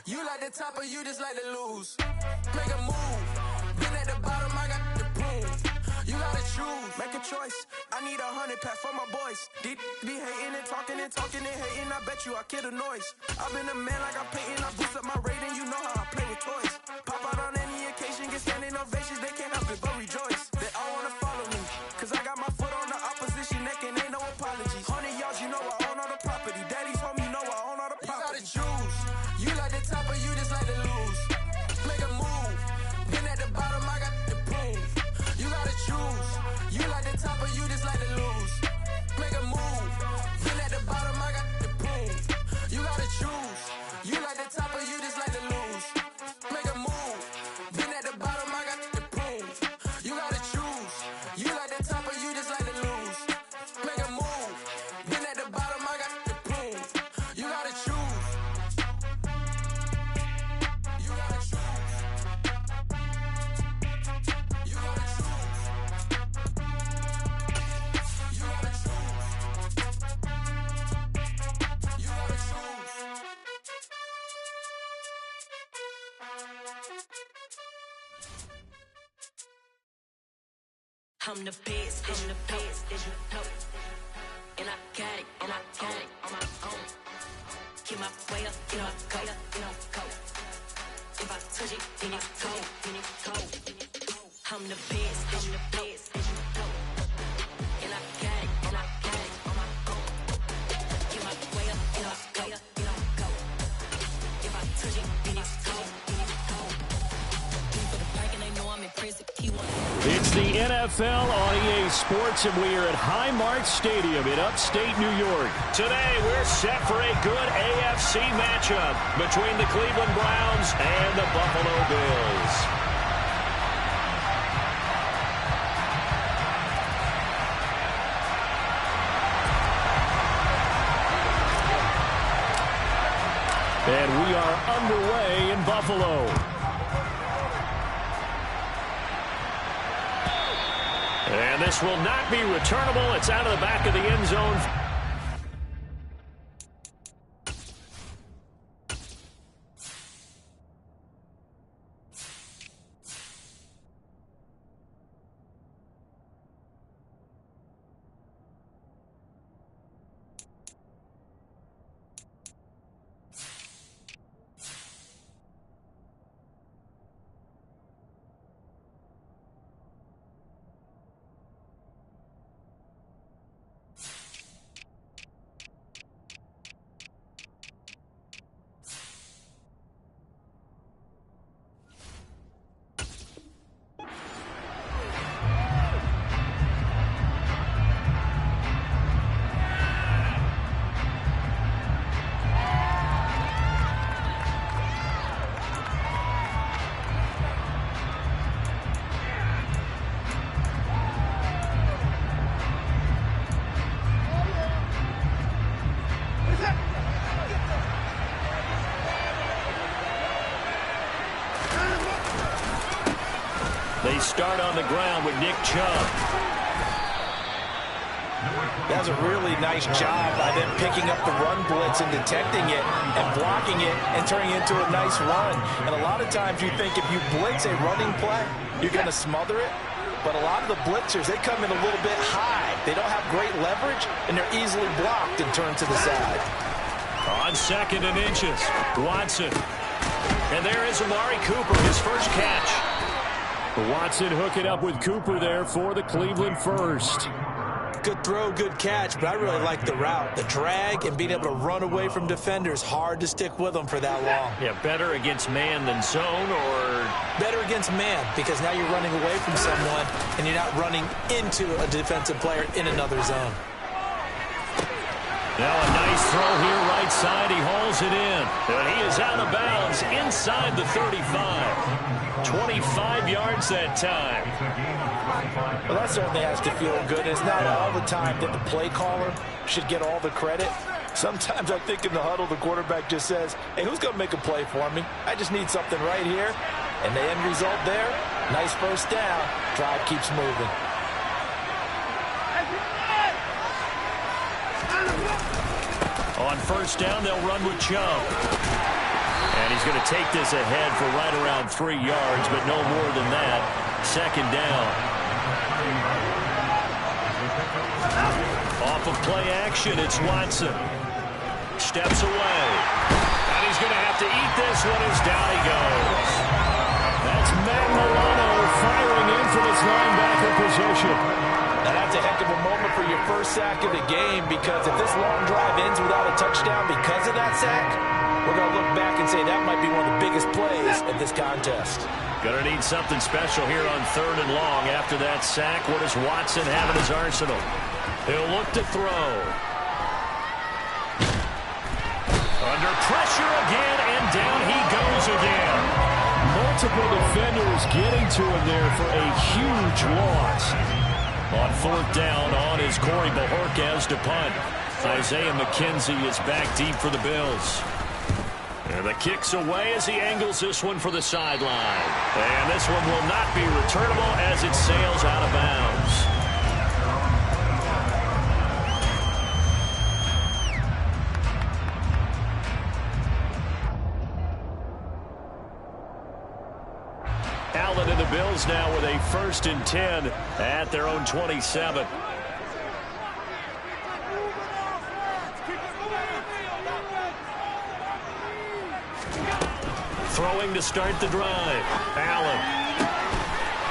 You like the top or you just like to lose? Make a move. Been at the bottom, I got the prove. You gotta choose. Make a choice. I need 100 pack for my boys. Be hating and talking and hating. I bet you I kill the noise. I've been a man like I'm Peyton. I boost up my rating. You know how I play with toys. Pop out on any occasion, get standing ovations. They can't help it but rejoice. They all wanna follow me, cause I got my foot on the opposition neck and ain't no apologies. 100 yards, you know I own all the property. Daddy's home, you know I own all the property. You gotta choose. You like the top or you just like to lose? Make a move. Been at the bottom, I got the prove. You gotta choose. You like the top or you just like to lose? Make a move. Been at the bottom, I got the prove. You gotta choose. You like the top or you just like to lose? Make a move. Been at the bottom, I got the prove. You gotta choose. You like the top or you just like to lose? Make a move. Been at the bottom, I got the prove. You gotta choose. You gotta choose. You gotta choose. You gotta choose. You gotta choose. I'm the best, I'm the best, and you know it. And I got it, and I got it on my own. Get my way up, you know, go, you know, go. If I touch it, then it's cold, then it's cold. I'm the best, I'm the best, and you know it. And I got it, and I got it on my own. Get my way up, you know, go, you know, go. If I touch it, then it's cold, then it's cold. For the park and they know I'm in prison, he wants. It's the NFL on EA Sports, and we are at Highmark Stadium in upstate New York. Today, we're set for a good AFC matchup between the Cleveland Browns and the Buffalo Bills. And we are underway in Buffalo. And this will not be returnable. It's out of the back of the end zone. They start on the ground with Nick Chubb. That's a really nice job by them picking up the run blitz and detecting it and blocking it and turning it into a nice run. And a lot of times you think if you blitz a running play, you're going to smother it. But a lot of the blitzers, they come in a little bit high. They don't have great leverage, and they're easily blocked and turned to the side. On 2nd and inches, Watson. And there is Amari Cooper, his first catch. Watson hooking up with Cooper there for the Cleveland first. Good throw, good catch, but I really like the route. The drag and being able to run away from defenders, hard to stick with them for that long. Yeah, better against man than zone, or? Better against man, because now you're running away from someone and you're not running into a defensive player in another zone. Now a nice throw here right side. He hauls it in. And he is out of bounds inside the 35. 25 yards that time. Well, that certainly has to feel good. It's not all the time that the play caller should get all the credit. Sometimes I think in the huddle, the quarterback just says, hey, who's going to make a play for me? I just need something right here. And the end result there, nice first down. Drive keeps moving. On first down, they'll run with Chubb. And And he's going to take this ahead for right around 3 yards, but no more than that. Second down. Off of play action, it's Watson. Steps away. And he's going to have to eat this one as down he goes. That's Matt Milano firing in from his linebacker position. Now that's a heck of a moment for your first sack of the game, because if this long drive ends without a touchdown because of that sack, we're going to look back and say that might be one of the biggest plays of this contest. Going to need something special here on 3rd and long after that sack. What does Watson have in his arsenal? He'll look to throw. Under pressure again, and down he goes again. Multiple defenders getting to him there for a huge loss. On 4th down, on is Corey Bojorquez to punt. Isaiah McKenzie is back deep for the Bills. And the kick's away as he angles this one for the sideline. And this one will not be returnable as it sails out of bounds. Allen and the Bills now with a 1st and 10 at their own 27. Throwing to start the drive. Allen.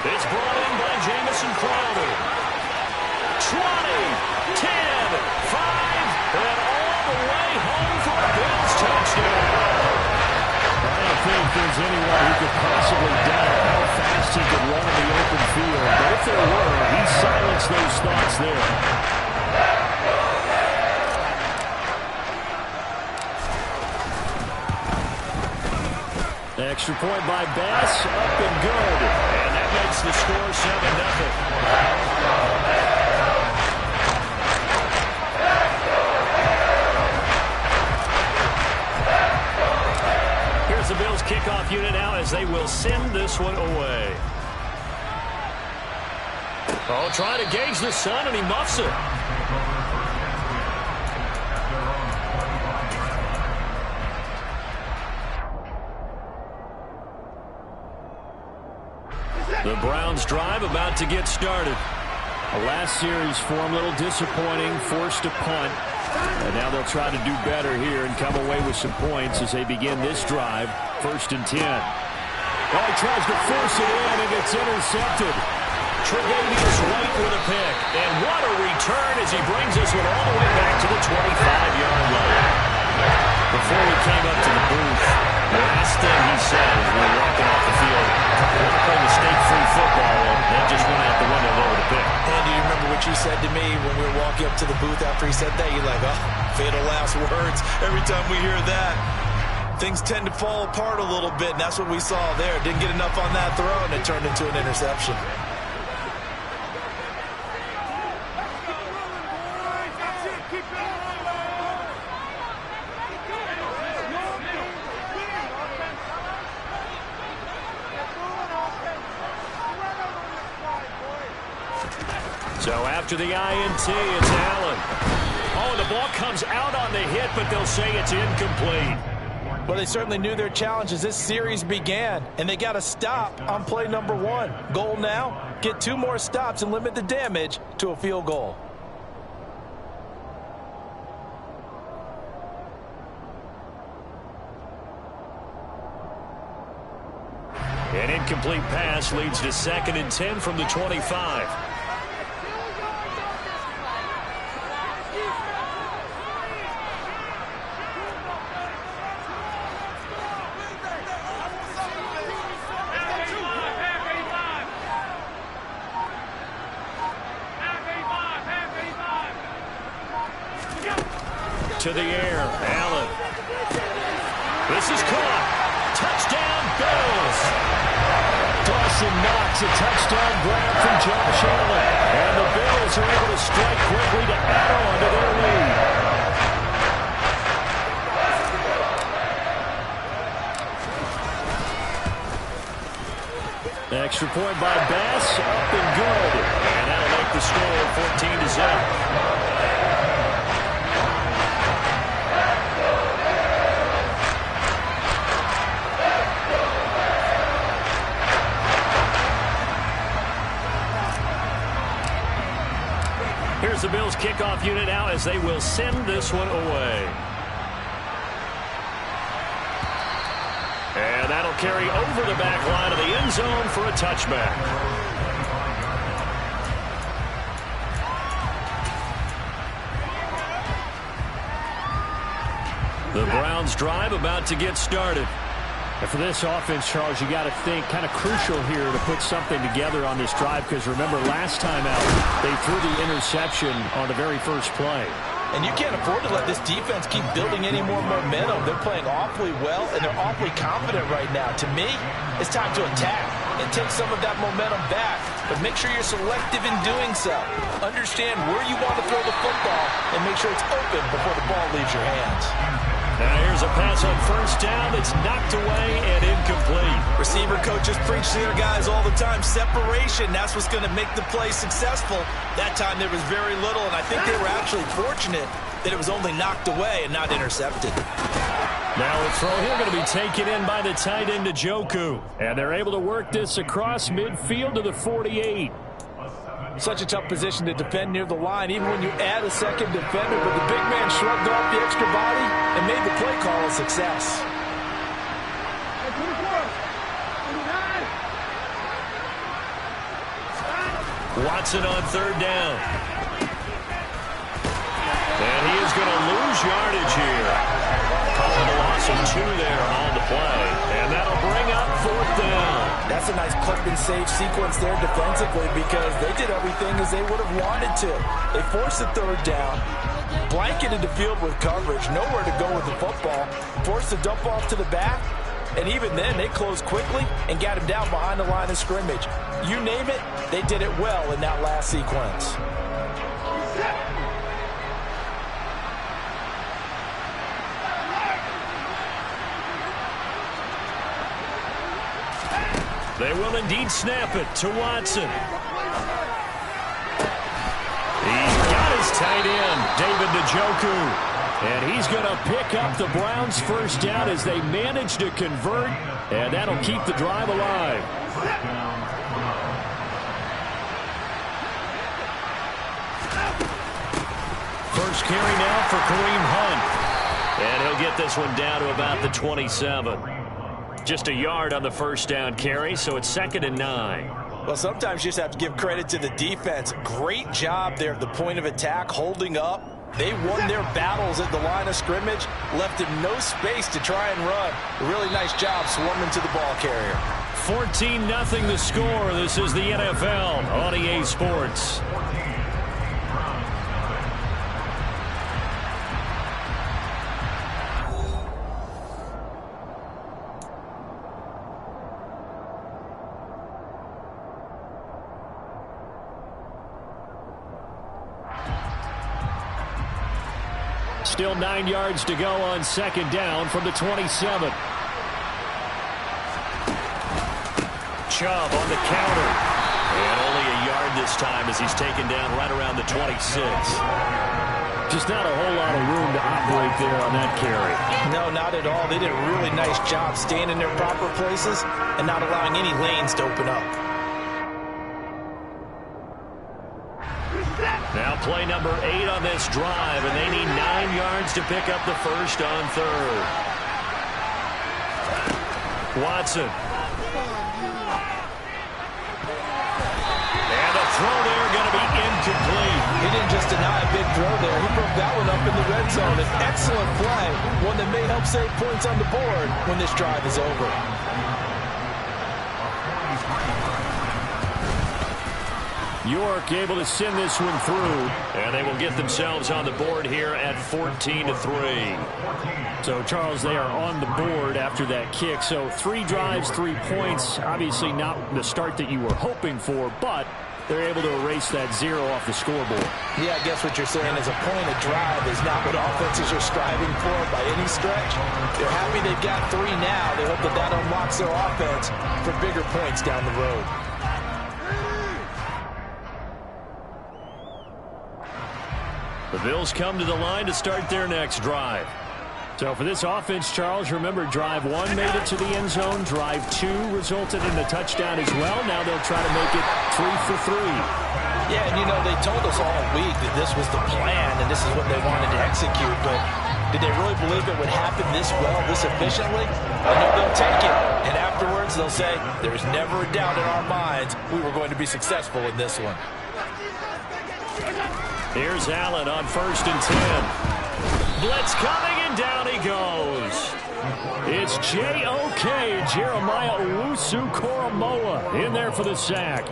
It's brought in by Jamison Crowder. 20, 10, 5, and all the way home for a Bills touchdown. I don't think there's anyone who could possibly doubt how fast he could run in the open field. But if there were, he silenced those thoughts there. Extra point by Bass, up and good. And that makes the score 7-0. Here's the Bills kickoff unit now as they will send this one away. Oh, trying to gauge the sun, and he muffs it. The Browns drive about to get started. The last series form a little disappointing, forced to punt. And now they'll try to do better here and come away with some points as they begin this drive. 1st and 10. Oh, he tries to force it in, and it's intercepted. Tre'Davious White with a pick. And what a return as he brings this one all the way back to the 25-yard line. Before he came up to the booth, the last thing he said as we were walking off the field, we're playing mistake-free football, and they just went out the window over the pick. And do you remember what you said to me when we were walking up to the booth after he said that? You're like, oh, fatal last words. Every time we hear that, things tend to fall apart a little bit, and that's what we saw there. Didn't get enough on that throw, and it turned into an interception. So after the INT, it's Allen. Oh, the ball comes out on the hit, but they'll say it's incomplete. Well, they certainly knew their challenge as this series began, and they got to stop on play number 1. Goal now, get 2 more stops and limit the damage to a field goal. An incomplete pass leads to 2nd and 10 from the 25. To the air, Allen. This is caught. Touchdown, Bills. Dawson Knox, a touchdown grab from Josh Allen. And the Bills are able to strike quickly to add on to their lead. Extra point by Bass, up and good. And that'll make the score 14-0. kickoff unit now as they will send this one away. And that'll carry over the back line of the end zone for a touchback. The Browns drive about to get started. And for this offense, Charles, you got to think kind of crucial here to put something together on this drive, because remember last time out they threw the interception on the very first play. And you can't afford to let this defense keep building any more momentum. They're playing awfully well, and they're awfully confident right now. To me, it's time to attack and take some of that momentum back, but make sure you're selective in doing so. Understand where you want to throw the football and make sure it's open before the ball leaves your hands. Now here's a pass on first down that's knocked away and incomplete. Receiver coaches preach to their guys all the time. Separation, that's what's going to make the play successful. That time there was very little, and I think they were actually fortunate that it was only knocked away and not intercepted. Now a throw here going to be taken in by the tight end Njoku. And they're able to work this across midfield to the 48. Such a tough position to defend near the line, even when you add a second defender, but the big man shrugged off the extra body and made the play call a success. Watson on third down. And he is going to lose yardage here. Calling a loss of 2 there on the play. And that'll bring up fourth down. That's a nice clip and save sequence there defensively, because they did everything as they would have wanted to. They forced the third down, blanketed the field with coverage, nowhere to go with the football, forced the dump off to the back, and even then they closed quickly and got him down behind the line of scrimmage. You name it, they did it well in that last sequence. They will indeed snap it to Watson. He's got his tight end, David Njoku. And he's going to pick up the Browns' first down as they manage to convert. And that'll keep the drive alive. First carry now for Kareem Hunt. And he'll get this one down to about the 27. Just a yard on the first down carry, so it's 2nd and 9. Well, sometimes you just have to give credit to the defense. Great job there at the point of attack, holding up. They won their battles at the line of scrimmage, left him no space to try and run. A really nice job swarming to the ball carrier. 14-0 the score. This is the NFL on EA Sports. Still 9 yards to go on second down from the 27. Chubb on the counter. And only a yard this time as he's taken down right around the 26. Just not a whole lot of room to operate there on that carry. No, not at all. They did a really nice job staying in their proper places and not allowing any lanes to open up. Now play number 8 on this drive, and they need 9 yards to pick up the first on third. Watson. And the throw there going to be incomplete. He didn't just deny a big throw there. He broke that one up in the red zone. An excellent play, one that may help save points on the board when this drive is over. York able to send this one through, and they will get themselves on the board here at 14-3. So, Charles, they are on the board after that kick. So 3 drives, 3 points. Obviously not the start that you were hoping for, but they're able to erase that 0 off the scoreboard. Yeah, I guess what you're saying is a point of drive is not what offenses are striving for by any stretch. They're happy they've got 3 now. They hope that that unlocks their offense for bigger points down the road. The Bills come to the line to start their next drive. So for this offense, Charles, remember drive 1 made it to the end zone. Drive 2 resulted in a touchdown as well. Now they'll try to make it 3 for 3. Yeah, and they told us all week that this was the plan and this is what they wanted to execute, but did they really believe it would happen this well, this efficiently? I know they'll take it, and afterwards they'll say, there's never a doubt in our minds we were going to be successful in this one. Here's Allen on 1st and 10. Blitz coming, and down he goes. It's J.O.K. Jeremiah Owusu-Koramoah in there for the sack.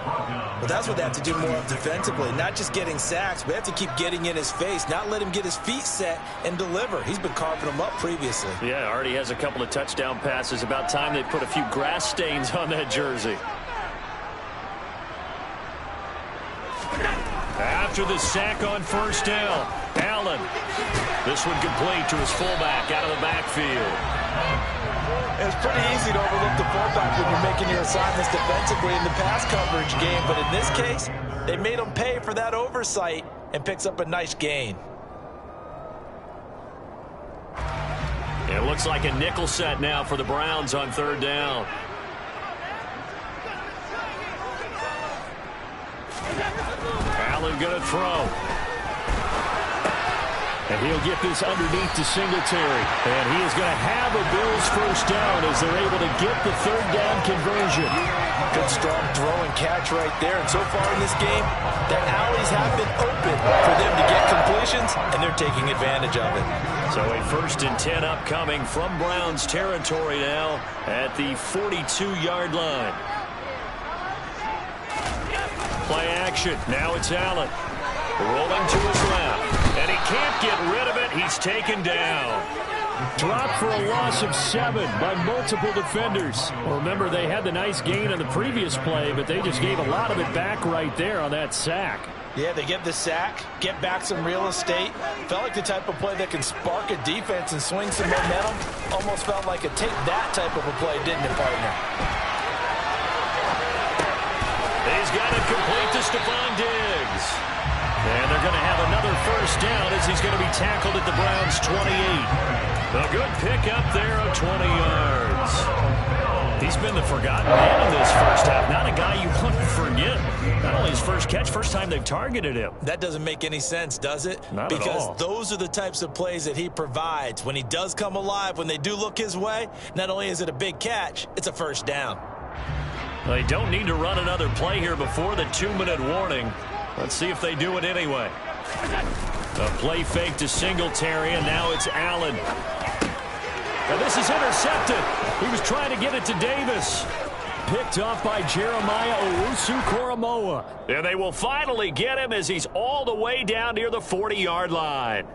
But that's what they have to do more of defensively, not just getting sacks, but they have to keep getting in his face, not let him get his feet set and deliver. He's been carving them up previously. Yeah, already has a couple of touchdown passes. About time they put a few grass stains on that jersey. After the sack on 1st down, Allen. This one complete to his fullback out of the backfield. It's pretty easy to overlook the fullback when you're making your assignments defensively in the pass coverage game, but in this case, they made him pay for that oversight and picks up a nice gain. It looks like a nickel set now for the Browns on 3rd down. Allen going to throw. And he'll get this underneath to Singletary. And he is going to have a Bills 1st down as they're able to get the 3rd down conversion. Good strong throw and catch right there. And so far in this game, the alleys have been open for them to get completions, and they're taking advantage of it. So a 1st and 10 upcoming from Browns territory now at the 42-yard line. Play action. Now it's Allen. Rolling to his left. And he can't get rid of it. He's taken down. Dropped for a loss of 7 by multiple defenders. Well, remember, they had the nice gain on the previous play, but they just gave a lot of it back right there on that sack. Yeah, they get the sack, get back some real estate. Felt like the type of play that can spark a defense and swing some momentum. Almost felt like a take that type of a play, didn't it, partner? He's got it complete to Stephon Diggs. And they're going to have another 1st down as he's going to be tackled at the Browns' 28. A good pick up there of 20 yards. He's been the forgotten man in this 1st half. Not a guy you want to forget. Not only his first catch, first time they've targeted him. That doesn't make any sense, does it? Not at all. Because those are the types of plays that he provides. When he does come alive, when they do look his way, not only is it a big catch, it's a 1st down. They don't need to run another play here before the 2-minute warning. Let's see if they do it anyway. A play fake to Singletary, and now it's Allen. And this is intercepted. He was trying to get it to Davis. Picked off by Jeremiah Owusu-Koramoah. And they will finally get him as he's all the way down near the 40-yard line.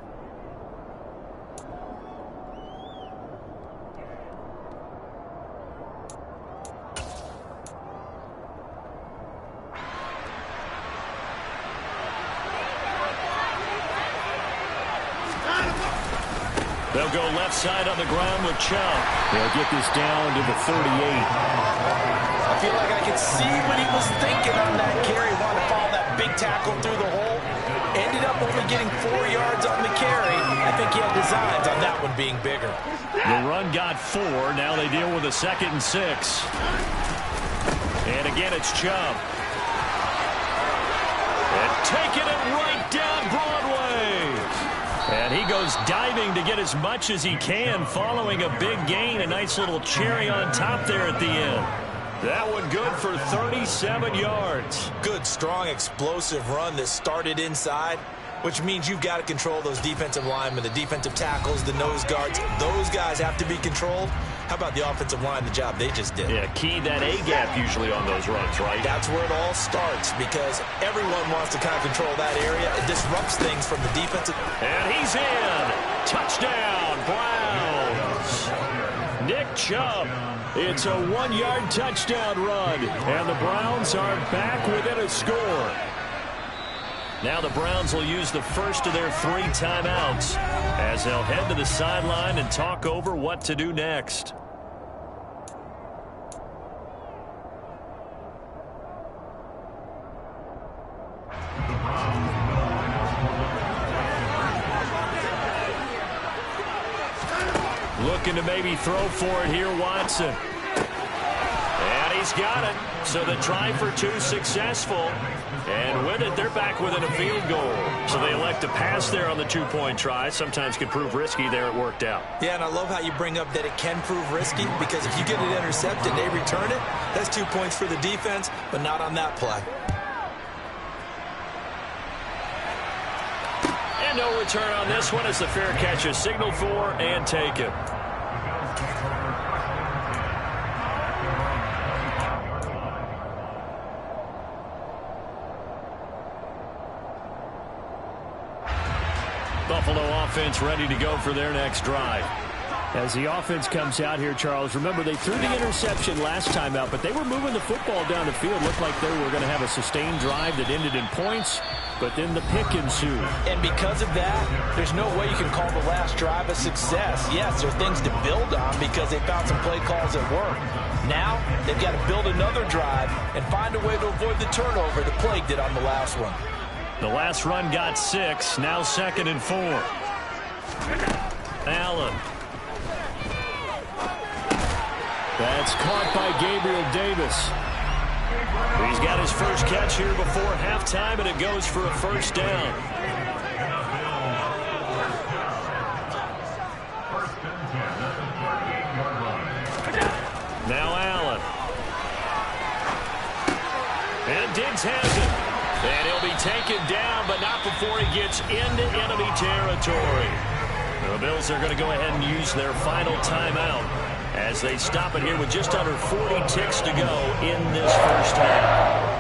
They'll go left side on the ground with Chubb. They'll get this down to the 38. I feel like I could see what he was thinking on that carry. Wanted to follow that big tackle through the hole. Ended up only getting 4 yards on the carry. I think he had designs on that one being bigger. The run got 4. Now they deal with a 2nd and 6. And again, it's Chubb. And taking it right down Broadway. And he goes diving to get as much as he can, following a big gain. A nice little cherry on top there at the end. That one good for 37 yards. Good, strong, explosive run that started inside, which means you've got to control those defensive linemen, the defensive tackles, the nose guards. Those guys have to be controlled. How about the offensive line, the job they just did? Yeah, key that A-gap usually on those runs, right? That's where it all starts, because everyone wants to kind of control that area. It disrupts things from the defensive. And he's in. Touchdown, Browns. Nick Chubb. It's a 1-yard touchdown run, and the Browns are back within a score. Now the Browns will use the first of their 3 timeouts as they'll head to the sideline and talk over what to do next. Looking to maybe throw for it here, Watson. And he He's got it. So the try for two successful. And with it, they're back within a field goal. So they elect to pass there on the two-point try. Sometimes could prove risky. There it worked out. Yeah, and I love how you bring up that it can prove risky, because if you get it intercepted, they return it. That's 2 points for the defense, but not on that play. And no return on this one as the fair catch is signaled for and taken. Buffalo offense ready to go for their next drive. As the offense comes out here, Charles, remember they threw the interception last time out, but they were moving the football down the field. Looked like they were going to have a sustained drive that ended in points, but then the pick ensued. And because of that, there's no way you can call the last drive a success. Yes, there are things to build on because they found some play calls that work. Now, they've got to build another drive and find a way to avoid the turnover the Plague did on the last one. The last run got 6, now 2nd and 4. Allen. That's caught by Gabriel Davis. He's got his first catch here before halftime, and it goes for a first down. Now Allen. And Diggs has it. And he'll be taken down, but not before he gets into enemy territory. The Bills are going to go ahead and use their final timeout as they stop it here with just under 40 ticks to go in this first half.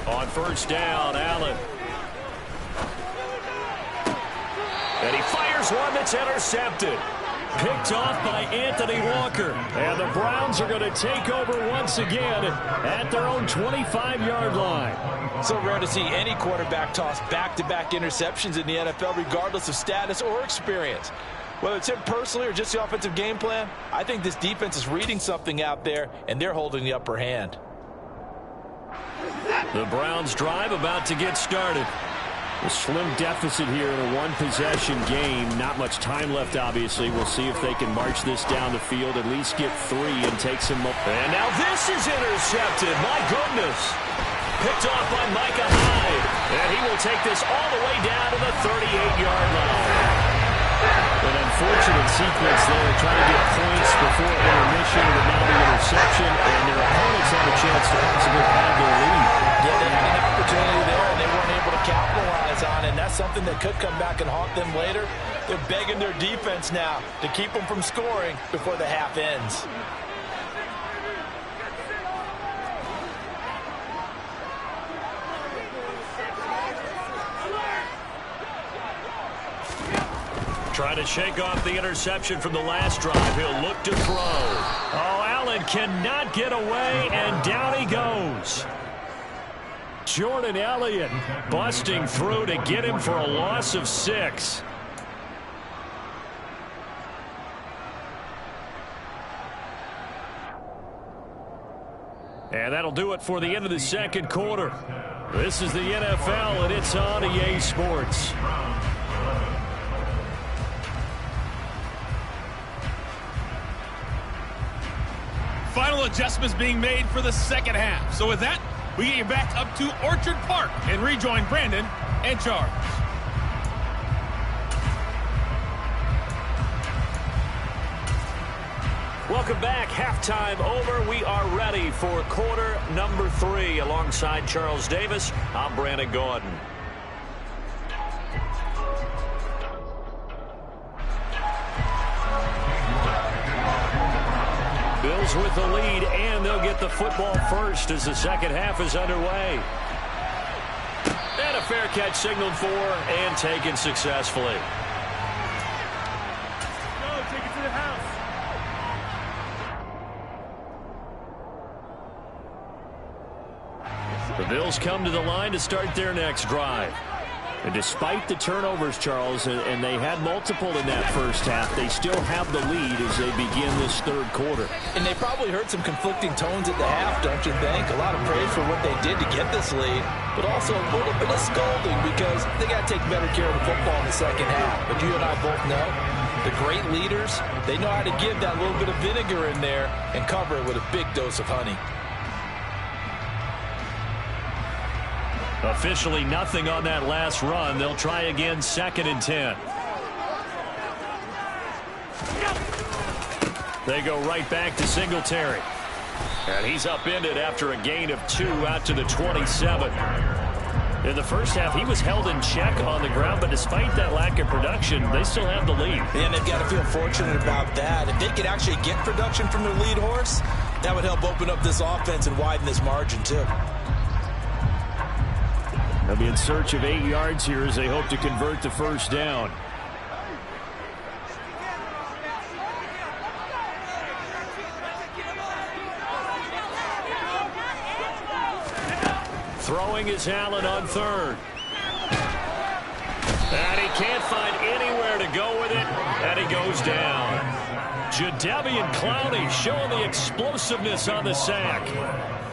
On first down, Allen. And he fires one that's intercepted. Picked off by Anthony Walker. And the Browns are going to take over once again at their own 25-yard line. So rare to see any quarterback toss back-to-back interceptions in the NFL, regardless of status or experience. Whether it's him personally or just the offensive game plan, I think this defense is reading something out there, and they're holding the upper hand. The Browns drive about to get started. A slim deficit here in a one-possession game. Not much time left, obviously. We'll see if they can march this down the field, at least get 3 and take some more. And now this is intercepted. My goodness. Picked off by Micah Hyde. And he will take this all the way down to the 38-yard line. An unfortunate sequence there, trying to get points before intermission, but now the interception, and their opponents have a chance to possibly have their lead. Yeah, they had an opportunity there, and they weren't able to capitalize on it, and that's something that could come back and haunt them later. They're begging their defense now to keep them from scoring before the half ends. Trying to shake off the interception from the last drive. He'll look to throw. Oh, Allen cannot get away, and down he goes. Jordan Elliott busting through to get him for a loss of 6. And that'll do it for the end of the second quarter. This is the NFL, and it's on EA Sports. Final adjustments being made for the second half. So with that, we get you back up to Orchard Park and rejoin Brandon and Charles. Welcome back. Halftime over. We are ready for quarter number 3. Alongside Charles Davis, I'm Brandon Gaudin. Bills with the lead, and they'll get the football first as the second half is underway. And a fair catch signaled for and taken successfully. Go, take it to the house. The Bills come to the line to start their next drive. And despite the turnovers, Charles, and they had multiple in that first half, they still have the lead as they begin this third quarter. And they probably heard some conflicting tones at the half, don't you think? A lot of praise for what they did to get this lead, but also a little bit of scolding because they got to take better care of the football in the second half. But you and I both know the great leaders, they know how to give that little bit of vinegar in there and cover it with a big dose of honey. Officially nothing on that last run. They'll try again, 2nd and 10. They go right back to Singletary. And he's upended after a gain of 2 out to the 27. In the first half, he was held in check on the ground, but despite that lack of production, they still have the lead. And they've got to feel fortunate about that. If they could actually get production from their lead horse, that would help open up this offense and widen this margin too. They'll be in search of 8 yards here as they hope to convert the first down. Throwing is Allen on 3rd. And he can't find anywhere to go with it, and he goes down. Jadeveon Clowney showing the explosiveness on the sack.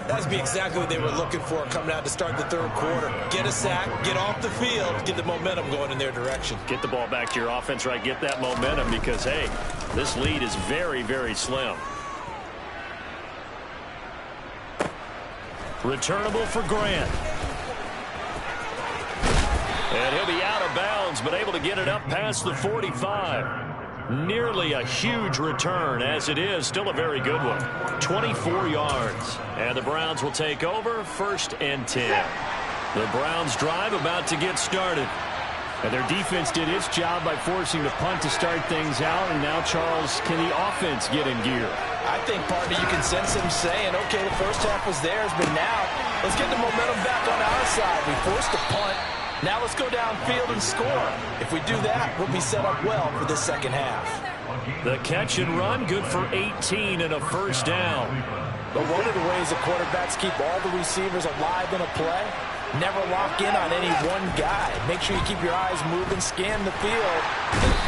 That's exactly what they were looking for coming out to start the third quarter. Get a sack, get off the field, get the momentum going in their direction. Get the ball back to your offense, right? Get that momentum because, hey, this lead is very, very slim. Returnable for Grant. And he'll be out of bounds, but able to get it up past the 45. Nearly a huge return, as it is. Still a very good one. 24 yards. And the Browns will take over, 1st and 10. The Browns drive about to get started. And their defense did its job by forcing the punt to start things out. And now, Charles, can the offense get in gear? I think, partner, you can sense them saying, okay, the first half was theirs, but now let's get the momentum back on our side. We forced a punt. Now let's go downfield and score. If we do that, we'll be set up well for this second half. The catch and run, good for 18 and a first down. But one of the ways the quarterbacks keep all the receivers alive in a play, never lock in on any one guy. Make sure you keep your eyes moving, scan the field.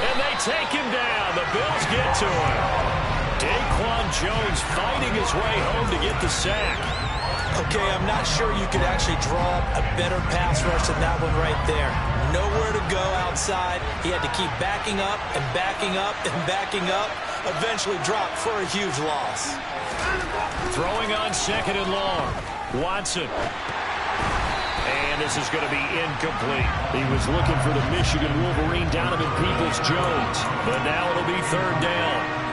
And they take him down. The Bills get to him. Daquan Jones fighting his way home to get the sack. Okay, I'm not sure you could actually draw a better pass rush than that one right there. Nowhere to go outside. He had to keep backing up and backing up and backing up. Eventually dropped for a huge loss. Throwing on 2nd and long. Watson. And this is going to be incomplete. He was looking for the Michigan Wolverine, Donovan Peoples-Jones. But now it'll be 3rd down.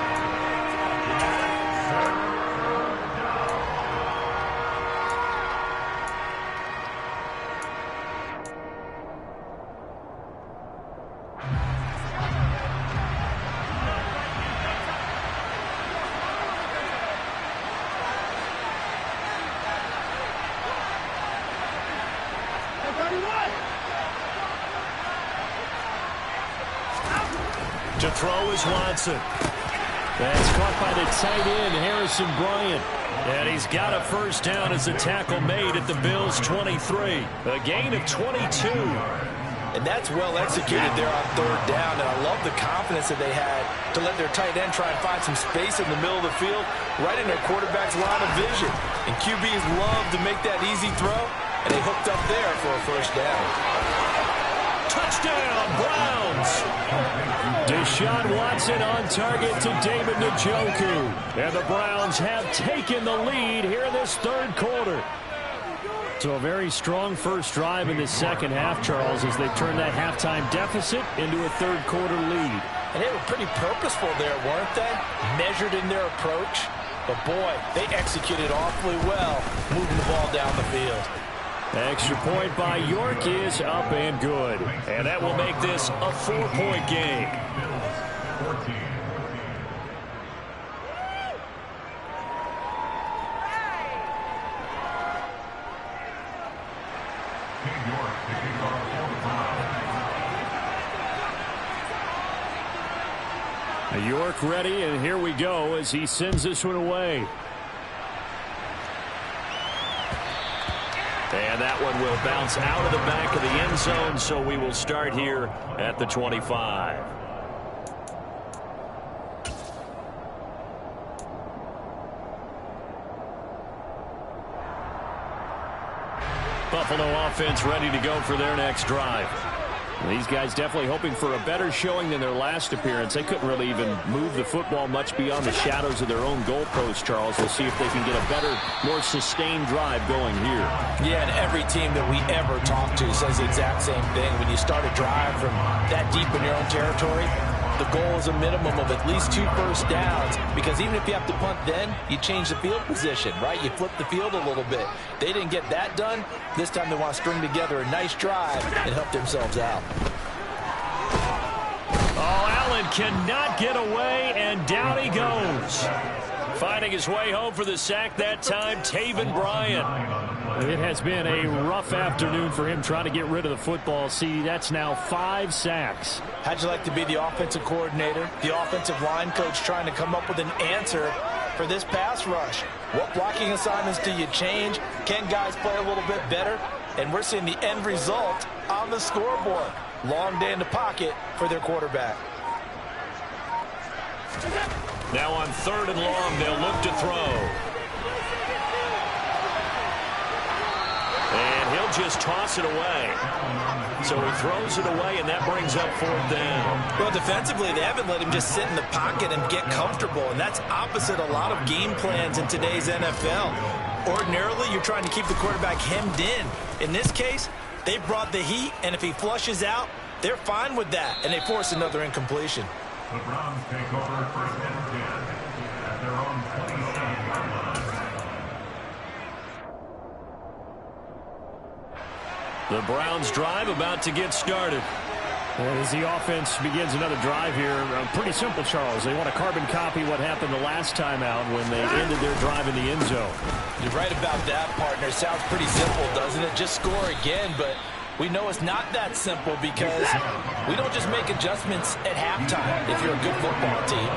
To throw is Watson. That's caught by the tight end, Harrison Bryant. And he's got a first down as the tackle made at the Bills' 23. A gain of 22. And that's well executed there on 3rd down. And I love the confidence that they had to let their tight end try and find some space in the middle of the field, right in their quarterback's line of vision. And QBs love to make that easy throw, and they hooked up there for a first down. Touchdown, Browns! Deshaun Watson on target to David Njoku. And the Browns have taken the lead here in this third quarter. So a very strong first drive in the second half, Charles, as they turn that halftime deficit into a third quarter lead. And they were pretty purposeful there, weren't they? Measured in their approach. But boy, they executed awfully well, moving the ball down the field. Extra point by York is up and good. And that will make this a 4-point game. York ready, and here we go as he sends this one away. And that one will bounce out of the back of the end zone, so we will start here at the 25. Buffalo offense ready to go for their next drive. These guys definitely hoping for a better showing than their last appearance. They couldn't really even move the football much beyond the shadows of their own goalpost, Charles. We'll see if they can get a better, more sustained drive going here. Yeah, and every team that we ever talk to says the exact same thing. When you start a drive from that deep in your own territory, the goal is a minimum of at least 2 first downs, because even if you have to punt then, you change the field position, right? You flip the field a little bit. They didn't get that done. This time they want to string together a nice drive and help themselves out. Oh, Allen cannot get away, and down he goes. Finding his way home for the sack that time, Taven Bryan. It has been a rough afternoon for him trying to get rid of the football. See, that's now 5 sacks. How'd you like to be the offensive coordinator, the offensive line coach, trying to come up with an answer for this pass rush? What blocking assignments do you change? Can guys play a little bit better? And we're seeing the end result on the scoreboard. Long day in the pocket for their quarterback. Now on 3rd and long, they'll look to throw. And he'll just toss it away. So he throws it away, and that brings up 4th down. Well, defensively, they haven't let him just sit in the pocket and get comfortable, and that's opposite a lot of game plans in today's NFL. Ordinarily, you're trying to keep the quarterback hemmed in. In this case, they brought the heat, and if he flushes out, they're fine with that, and they force another incompletion. The Browns take over 1st and 10 at their own 27-yard line. The Browns drive about to get started. As the offense begins another drive here, pretty simple, Charles. They want to carbon copy what happened the last time out when they ended their drive in the end zone. You're right about that, partner. Sounds pretty simple, doesn't it? Just score again, but we know it's not that simple because we don't just make adjustments at halftime if you're a good football team.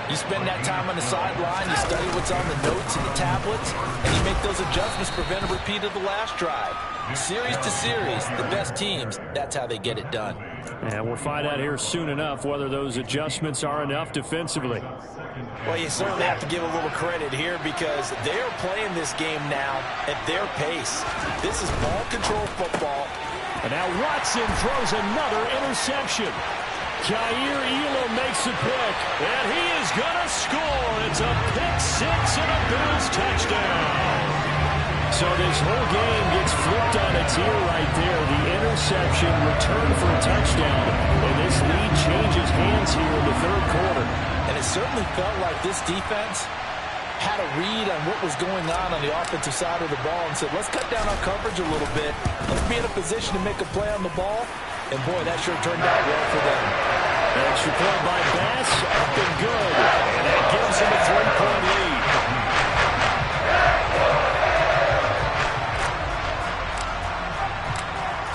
You spend that time on the sideline, you study what's on the notes and the tablets, and you make those adjustments to prevent a repeat of the last drive. Series to series, the best teams, that's how they get it done. And we'll find out here soon enough whether those adjustments are enough defensively. Well, you certainly have to give a little credit here because they are playing this game now at their pace. This is ball control football. And now Watson throws another interception. Jair Elam makes a pick, and he is going to score. It's a pick 6 and a Bills touchdown. So this whole game gets flipped on its ear right there. The interception returned for a touchdown, and this lead changes hands here in the 3rd quarter. And it certainly felt like this defense had a read on what was going on the offensive side of the ball and said, let's cut down our coverage a little bit. Let's be in a position to make a play on the ball. And, boy, that sure turned out well for them. Extra point by Bass, up and good. And that gives them a 3-point lead.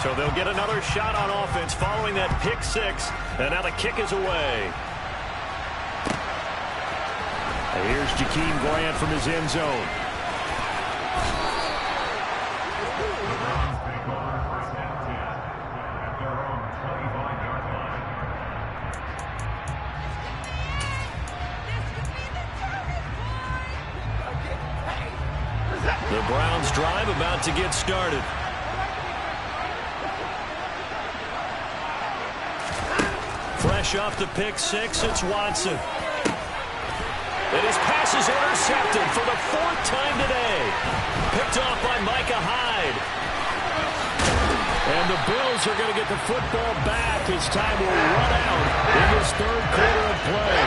So they'll get another shot on offense following that pick 6. And now the kick is away. And here's Jakeem Grant from his end zone. The Browns drive about to get started. Fresh off the pick 6, it's Watson. And his pass is intercepted for the 4th time today. Picked off by Micah Hyde. And the Bills are going to get the football back as time will run out in this 3rd quarter of play.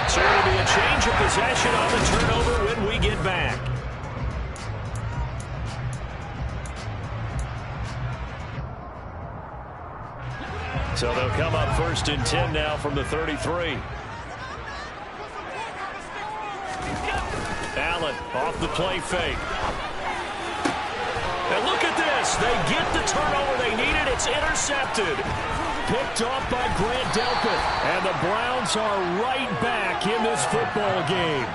So it'll be a change of possession on the turnover when we get back. So they'll come up 1st and 10 now from the 33. Allen off the play fake. And look at this. They get the turnover they needed. It's intercepted. picked off by Grant Delpit. And the Browns are right back in this football game.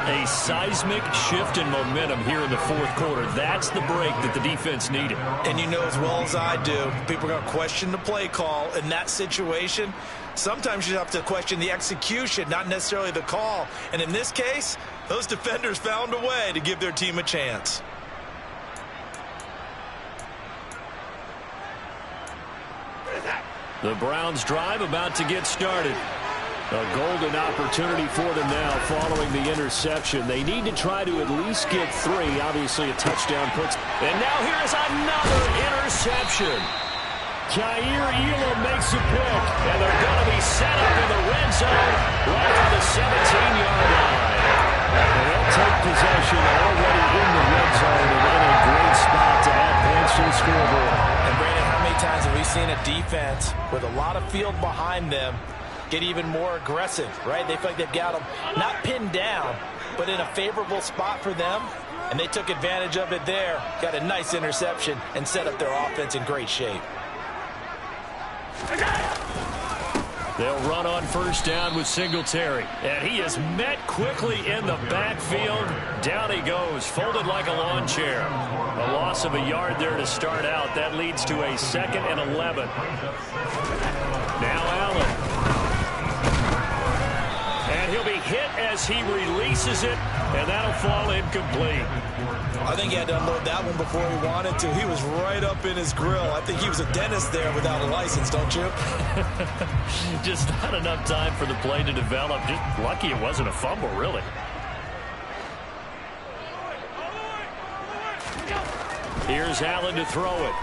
A seismic shift in momentum here in the fourth quarter. That's the break that the defense needed. And you know as well as I do, people are going to question the play call in that situation. Sometimes you have to question the execution, not necessarily the call. And in this case, those defenders found a way to give their team a chance. The Browns drive about to get started. A golden opportunity for them now following the interception. They need to try to at least get 3. Obviously a touchdown puts. And now here is another interception. Kaiir Elam makes a pick. And they're going to be set up in the red zone right on the 17-yard line. And they'll take possession already in the red zone and in a great spot to add points to the scoreboard. And Brandon, how many times have we seen a defense with a lot of field behind them get even more aggressive, right? They feel like they've got them not pinned down, but in a favorable spot for them, and they took advantage of it there, got a nice interception, and set up their offense in great shape. They'll run on first down with Singletary, and he is met quickly in the backfield. Down he goes, folded like a lawn chair. A loss of a yard there to start out. That leads to a 2nd and 11. Now Allen. And he'll be hit as he releases it, and that'll fall incomplete. I think he had to unload that one before he wanted to. He was right up in his grill. I think he was a dentist there without a license, don't you? Just not enough time for the play to develop. Just lucky it wasn't a fumble, really. Here's Allen to throw it.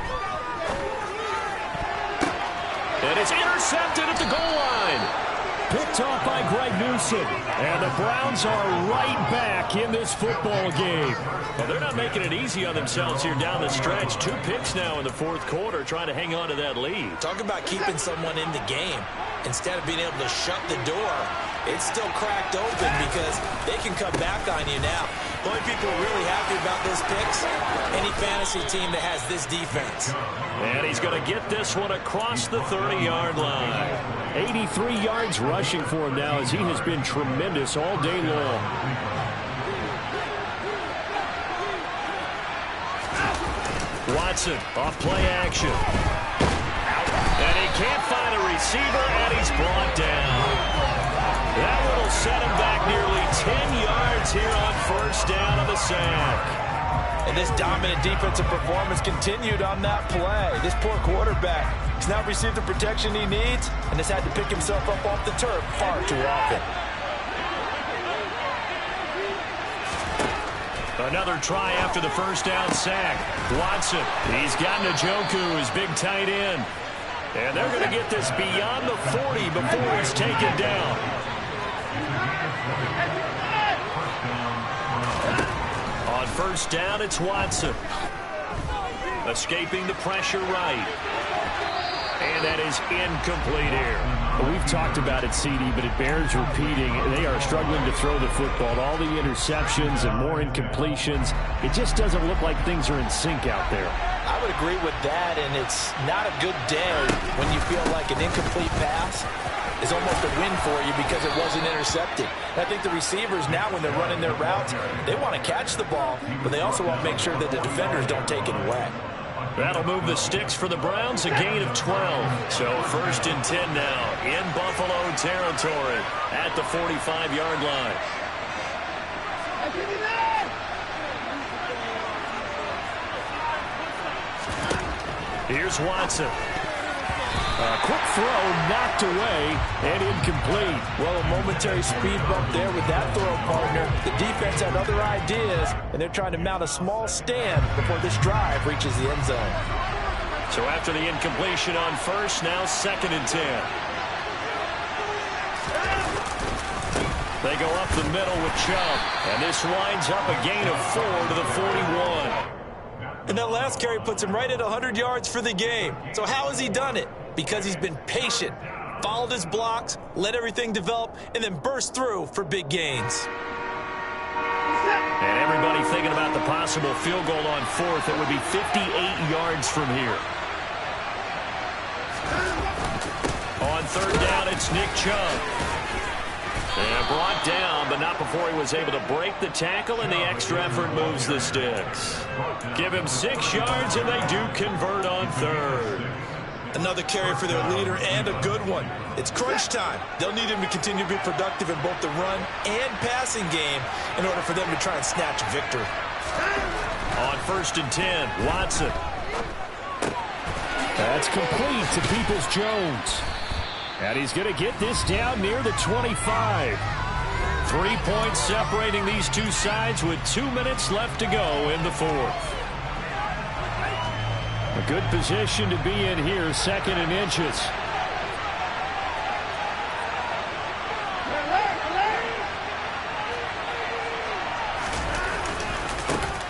And it's intercepted at the goal line. Picked off by Greg Newsome. And the Browns are right back in this football game. Well, they're not making it easy on themselves here down the stretch. 2 picks now in the fourth quarter, trying to hang on to that lead. Talk about keeping someone in the game. Instead of being able to shut the door, it's still cracked open because they can come back on you now. The only people really happy about those picks, any fantasy team that has this defense. And he's going to get this one across the 30-yard line. 83 yards rushing for him now as he has been tremendous all day long. Watson off play action. And he can't find a receiver, and he's brought down. That one will set him back nearly 10 yards here on first down of the sack. And this dominant defensive performance continued on that play. This poor quarterback has not received the protection he needs and has had to pick himself up off the turf far too often. Another try after the first down sack. Watson, he's got Njoku, his big tight end. And they're going to get this beyond the 40 before he's taken down. On first down, it's Watson. Escaping the pressure right. And that is incomplete here. We've talked about it, CD, but it bears repeating. They are struggling to throw the football. All the interceptions and more incompletions. It just doesn't look like things are in sync out there. I would agree with that, and it's not a good day when you feel like an incomplete pass is almost a win for you because it wasn't intercepted. And I think the receivers now, when they're running their routes, they want to catch the ball, but they also want to make sure that the defenders don't take it away. That'll move the sticks for the Browns, a gain of 12. So first and 10 now in Buffalo territory at the 45-yard line. Here's Watson. A quick throw knocked away and incomplete. Well, a momentary speed bump there with that throw partner. The defense had other ideas, and they're trying to mount a small stand before this drive reaches the end zone. So after the incompletion on first, now 2nd and 10. They go up the middle with Chubb, and this winds up a gain of 4 to the 41. And that last carry puts him right at 100 yards for the game. So how has he done it? Because he's been patient, followed his blocks, let everything develop, and then burst through for big gains. And everybody thinking about the possible field goal on fourth. It would be 58 yards from here. third down, it's Nick Chubb. And brought down, but not before he was able to break the tackle, and the extra effort moves the sticks. Give him 6 yards, and they do convert on third. Another carry for their leader, and a good one. It's crunch time. They'll need him to continue to be productive in both the run and passing game in order for them to try and snatch victory. On 1st and 10, Watson. That's complete to Peoples-Jones. And he's going to get this down near the 25. 3 points separating these two sides with 2 minutes left to go in the fourth. A good position to be in here, 2nd and inches.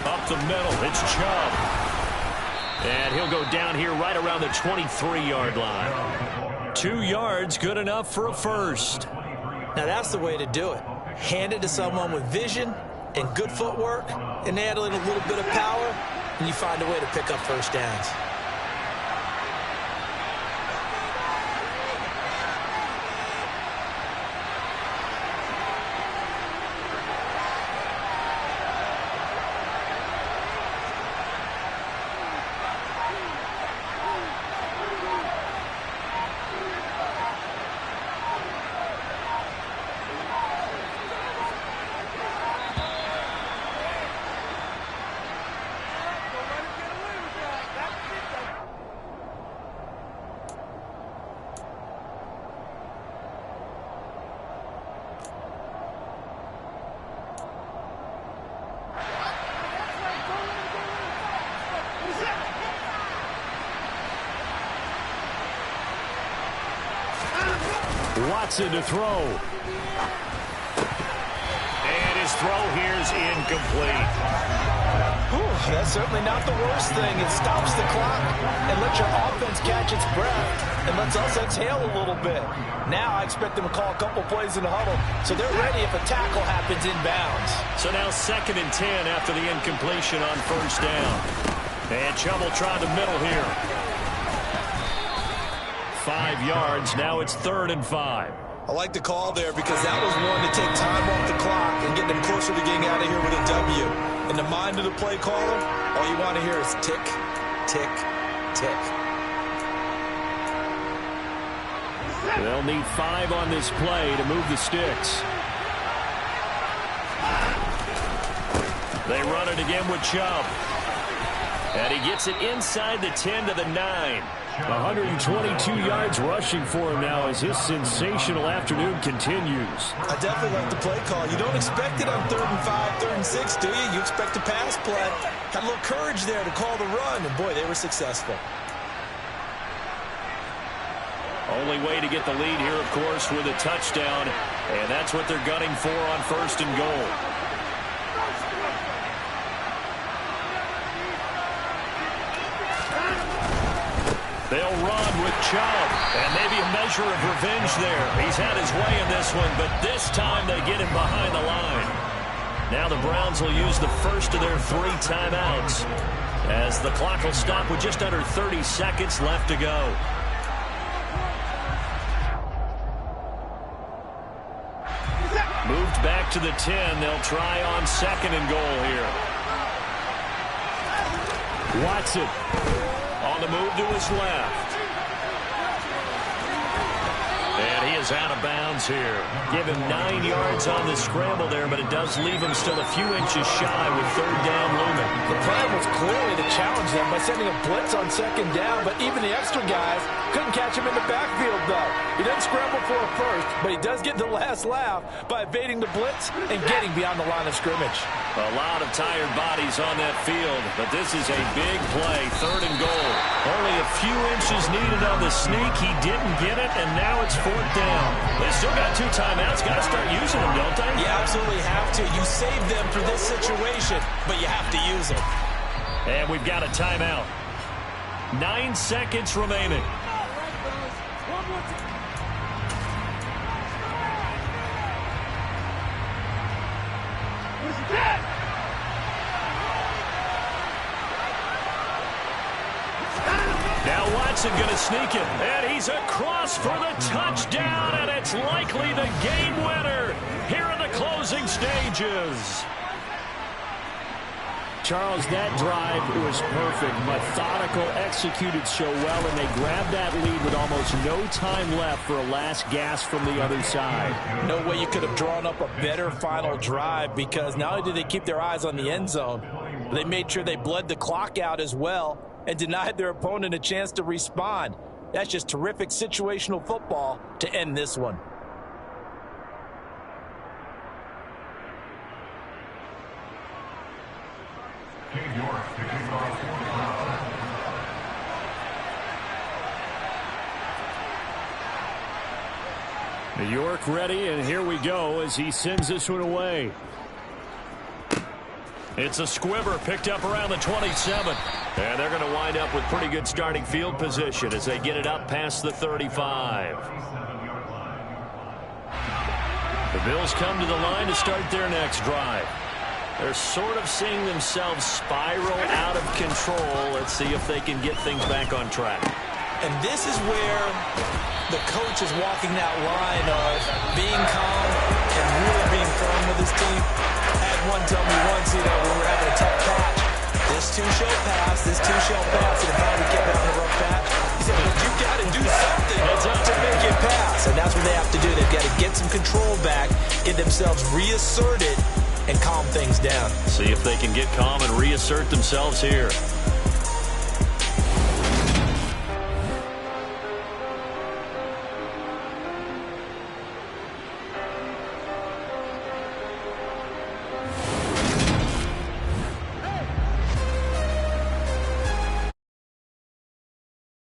Up the middle, it's Chubb. And he'll go down here right around the 23-yard line. 2 yards, good enough for a first. Now that's the way to do it. Hand it to someone with vision and good footwork, and add in a little bit of power, and you find a way to pick up first downs. Watson to throw. And his throw here is incomplete. Whew, that's certainly not the worst thing. It stops the clock and lets your offense catch its breath and lets us exhale a little bit. Now I expect them to call a couple plays in the huddle, so they're ready if a tackle happens inbounds. So now 2nd and 10 after the incompletion on 1st down. And Chubb will try the middle here. 5 yards, now it's 3rd and 5. I like the call there because that was one to take time off the clock and get them closer to getting out of here with a W. In the mind of the play caller, all you want to hear is tick, tick, tick. They'll need 5 on this play to move the sticks. They run it again with Chubb. And he gets it inside the 10 to the 9. 122 yards rushing for him now as his sensational afternoon continues. I definitely like the play call. You don't expect it on 3rd and 5, 3rd and 6, do you? You expect a pass play. Had a little courage there to call the run, and boy, they were successful. Only way to get the lead here, of course, with a touchdown, and that's what they're gunning for on 1st and goal. They'll run with Chubb, and maybe a measure of revenge there. He's had his way in this one, but this time they get him behind the line. Now the Browns will use the first of their 3 timeouts as the clock will stop with just under 30 seconds left to go. Moved back to the 10. They'll try on 2nd and goal here. Watson. On the move to his left. And he is out of bounds here. Give him 9 yards on the scramble there, but it does leave him still a few inches shy with 3rd down looming. The plan was clearly to challenge them by sending a blitz on 2nd down, but even the extra guys couldn't catch him in the backfield, though. He doesn't scramble for a first, but he does get the last laugh by evading the blitz and getting beyond the line of scrimmage. A lot of tired bodies on that field, but this is a big play, 3rd and goal. Only a few inches needed on the sneak. He didn't get it, and now it's 4th down. They still got 2 timeouts. Got to start using them, don't they? You absolutely have to. You save them for this situation, but you have to use them. And we've got a timeout. 9 seconds remaining. Mixon going to sneak it. And he's across for the touchdown, and it's likely the game winner here in the closing stages. Charles, that drive was perfect. Methodical, executed so well, and they grabbed that lead with almost no time left for a last gasp from the other side. No way you could have drawn up a better final drive, because not only did they keep their eyes on the end zone, they made sure they bled the clock out as well and denied their opponent a chance to respond. That's just terrific situational football to end this one. New York to kick off. New York ready, and here we go as he sends this one away. It's a squibber picked up around the 27. And they're going to wind up with pretty good starting field position as they get it up past the 35. The Bills come to the line to start their next drive. They're sort of seeing themselves spiral out of control. Let's see if they can get things back on track. And this is where the coach is walking that line of being calm and really being firm with his team. I had one tell me once, when we're having a tough patch, this too shall pass, this too shall pass, and if we kept having a rough patch, he said, but you've got to do something to make it pass. And that's what they have to do. They've got to get some control back, get themselves reasserted, and calm things down. See if they can get calm and reassert themselves here.